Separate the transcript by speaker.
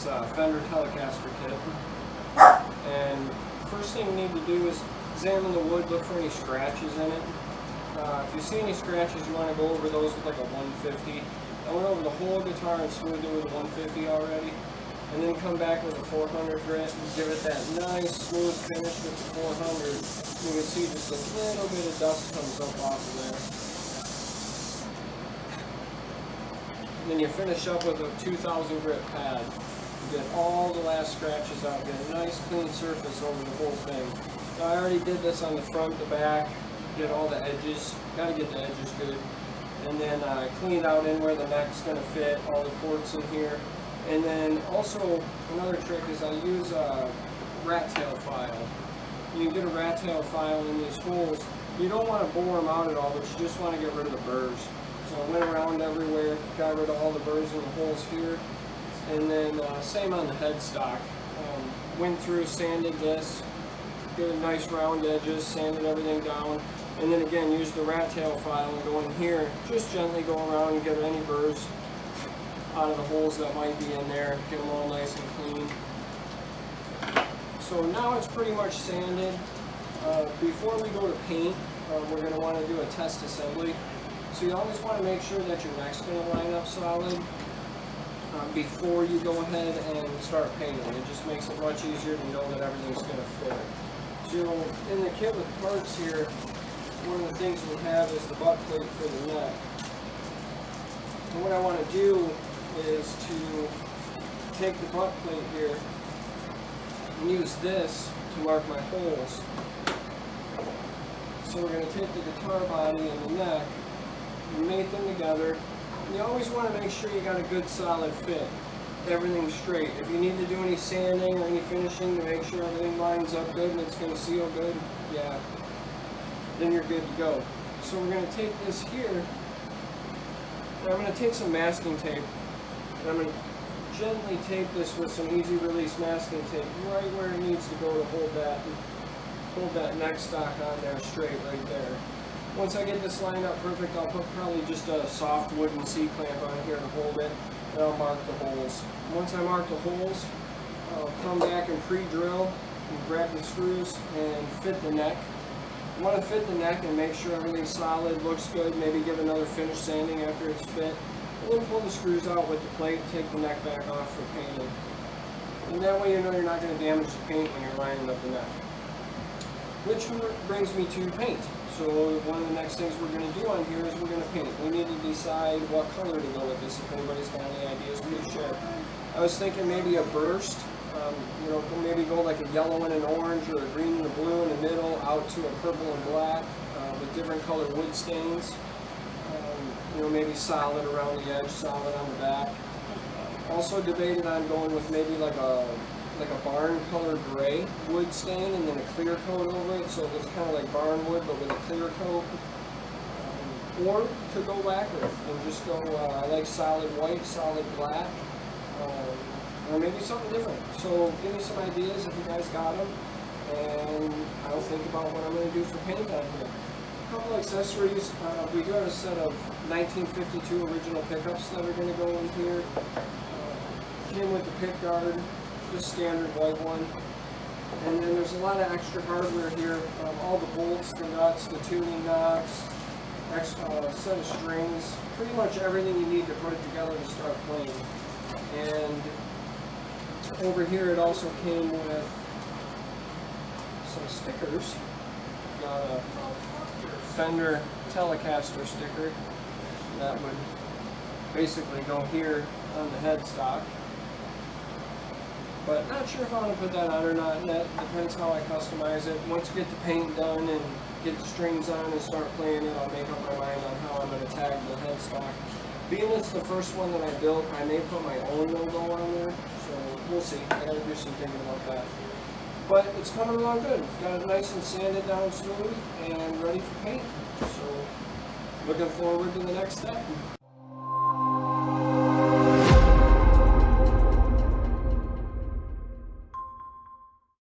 Speaker 1: this Fender Telecaster Kit. And first thing you need to do is examine the wood, look for any scratches in it. If you see any scratches, you want to go over those with like a 150. I went over the whole guitar and smoothed it with a 150 already. And then come back with a 400 grit and give it that nice smooth finish with the 400. You can see just a little bit of dust comes up off of there. And then you finish up with a 2000 grit pad. You get all the last scratches out, get a nice clean surface over the whole thing. Now, I already did this on the front, the back, did all the edges, gotta get the edges good. And then cleaned out in where the neck's gonna fit, all the ports in here. And then also another trick is I use a rat tail file. You can get a rat tail file in these holes. You don't want to bore them out at all, but you just want to get rid of the burrs. So I went around everywhere, got rid of all the burrs in the holes here. And then same on the headstock. Went through, sanded this, get a nice round edges, sanded everything down. And then again, use the rat tail file and go in here, just gently go around and get any burrs out of the holes that might be in there, get them all nice and clean. So now it's pretty much sanded. Before we go to paint, we're going to want to do a test assembly. So you always want to make sure that your neck's going to line up solid before you go ahead and start painting. It just makes it much easier to know that everything's going to fit. So in the kit with parts here, one of the things we have is the butt plate for the neck. And what I want to do is to take the butt plate here and use this to mark my holes. So we're going to take the guitar body and the neck and mate them together. And you always want to make sure you got a good solid fit, everything's straight. If you need to do any sanding or any finishing to make sure everything lines up good and it's going to seal good, yeah, then you're good to go. So we're going to take this here, and I'm going to take some masking tape, and I'm going to gently tape this with some easy release masking tape right where it needs to go to hold that neck stock on there straight right there. Once I get this lined up perfect, I'll put probably just a soft wooden C-clamp on here to hold it, and I'll mark the holes. Once I mark the holes, I'll come back and pre-drill and grab the screws and fit the neck. You want to fit the neck and make sure everything's solid, looks good, maybe give another finish sanding after it's fit. And then pull the screws out with the plate, take the neck back off for painting. And that way you know you're not going to damage the paint when you're lining up the neck. Which brings me to paint. So one of the next things we're going to do on here is we're going to paint. We need to decide what color to go with this. If anybody's got any ideas, please share. I was thinking maybe a burst. You know, maybe go like a yellow and an orange, or a green and a blue in the middle, out to a purple and black with different colored wood stains. You know, maybe solid around the edge, solid on the back. Also debated on going with maybe like a barn color gray wood stain and then a clear coat over it, so it looks kind of like barn wood but with a clear coat. Or to go lacquer and just go I like solid white, solid black. Or maybe something different. So give me some ideas if you guys got them, and I'll think about what I'm going to do for paint on here. A couple accessories. We do have a set of 1952 original pickups that are going to go in here. Came with the pick guard, just standard white one. And then there's a lot of extra hardware here. All the bolts, the nuts, the tuning knobs, extra set of strings, pretty much everything you need to put it together to start playing. And over here it also came with some stickers. Got a Fender Telecaster sticker that would basically go here on the headstock. But not sure if I want to put that on or not. That depends how I customize it. Once you get the paint done and get the strings on and start playing it, I'll make up my mind on how I'm going to tag the headstock. Being it's the first one that I built, I may put my own logo on there, so we'll see. I gotta do some thinking about that. But it's coming along good. Got it nice and sanded down smooth and ready for paint. So looking forward to the next step.